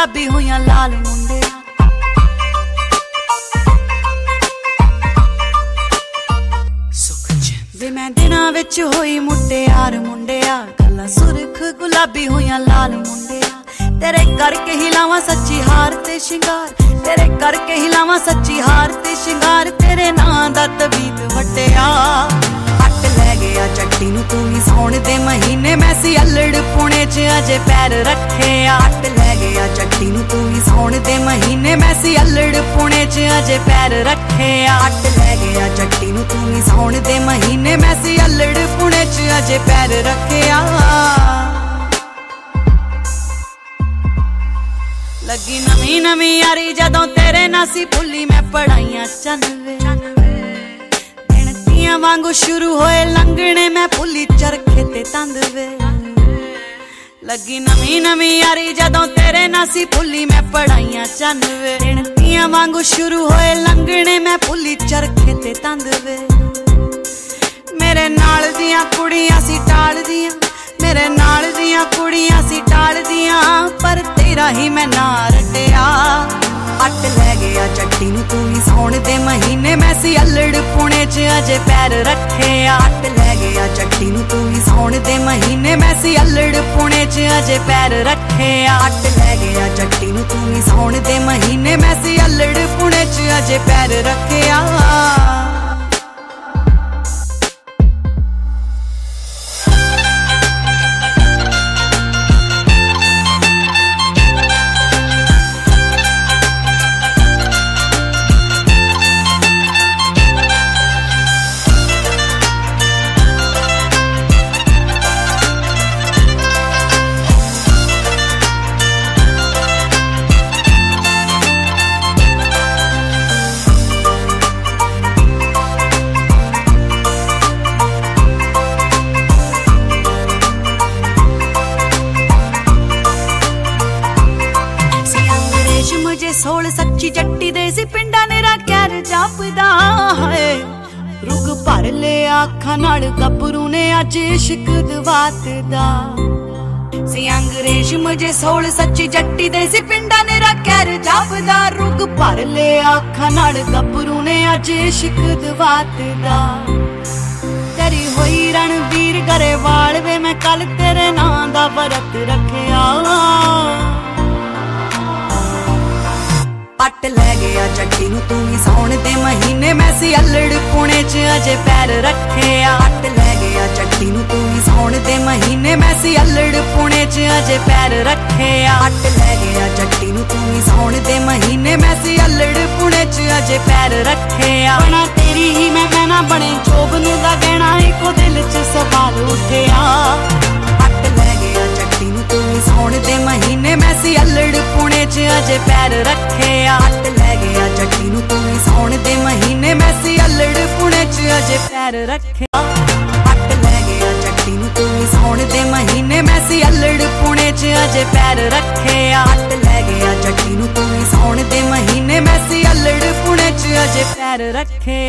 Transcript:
गुलाबी होइयां लाल मुंडिया। वे मैं दिनां विच होई मुटियार मुंडिया, गल्लां सुरख गुलाबी होइयां लाल मुंडिया। तेरे करके ही लावां सच्ची हार ते शिंगार, तेरे करके ही लावां सच्ची हार ते शिंगार। तेरे नां दा तबीत वट्टिया, अट लै गया चट्टी नूं तू ही सौण दे महीने। मैं सी अल्लड़ पुणे च अजे पैर रखे, अट लै गया चट्टी नूं तू ही सौण दे महीने। मैं सी अल्लड़ पुणे च अजे पैर रखे, अट लै गया चट्टी नूं तू ही सौण दे महीने। मैं सी अल्लड़ पुणे च अजे पैर रखे। लगी नवी नवी यारी जदों तेरे ना सी भुली मैं पढ़ाइयां चनवे। गिणतियां वांगू शुरू होए लंघने मैं भुली चरखे ते तंदवे। लगी नवी नवी यारी जदों तेरे ना सी भुली मैं पढ़ाइयां चनवे। गिणतियां वांगू शुरू होए लंघने मैं भुली चरखे ते तंदवे। मेरे नाल दियां कुड़ियां सी टाल दियां, मेरे नाल दियां कुड़ियां सी टाल दियां, पर तेरा ही मैं ना रटिया। अट लै गया चट्टी नूं तू ही सौण दे महीने। मैं सी अल्लड़ पुणे च अजे पैर रखे, अट लै गया चट्टी नूं तू ही सौण दे महीने। मैं सी अल्लड़ पुणे च अजे पैर रखे, अट लै गया चट्टी नूं तू ही सौण दे महीने। मैं सी अल्लड़ पुणे च अजे पैर रखे। सोल सच्ची जट्टी दे सी पिंडा नेरा कैर जापदा है। रुग भर ले आखां नाल गभरू ने अज इश्क दवात दा। सी अंग्रेज मुझे सोल सच्ची जट्टी दे सी पिंडा नेरा कैर जापदा। रुग भर ले आखां नाल गभरू ने अज इश्क दवात दा। तेरी होई रणवीर गरेवाल वे मैं कल तेरे नां दा वरत रखिया। अट लै गया चट्टी नूं तू ही सौण दे महीने। मैं सी अल्लड़ पुणे च अजे पैर रखे, अट लै गया चट्टी नूं तू ही सौण दे महीने। मैं सी अल्लड़ पुणे च अजे पैर रखे, अट लै गया चट्टी नूं तू ही सौण दे महीने। मैं सी अल्लड़ पुणे च अजे पैर रखे। बना तेरी ही मैं ना बने जोबन दा गहना, इको दिल च सवाल उठिया। अट लै गया चट्टी नूं तू ही सौण दे महीने। मैं सी अल्लड़ पुणे च अजे पैर रखे, अट लै गया चट्टी नूं तू ही सौण दे महीने। मैं सी अल्लड़ पुणे च अजे पैर रखे, अट लै गया चट्टी नूं तू ही सौण दे महीने। मैं सी अल्लड़ पुणे च अजे पैर रखे, अट लै गया चट्टी नूं तू ही सौण दे महीने। मैं सी अल्लड़ पुणे च अजे पैर रखे।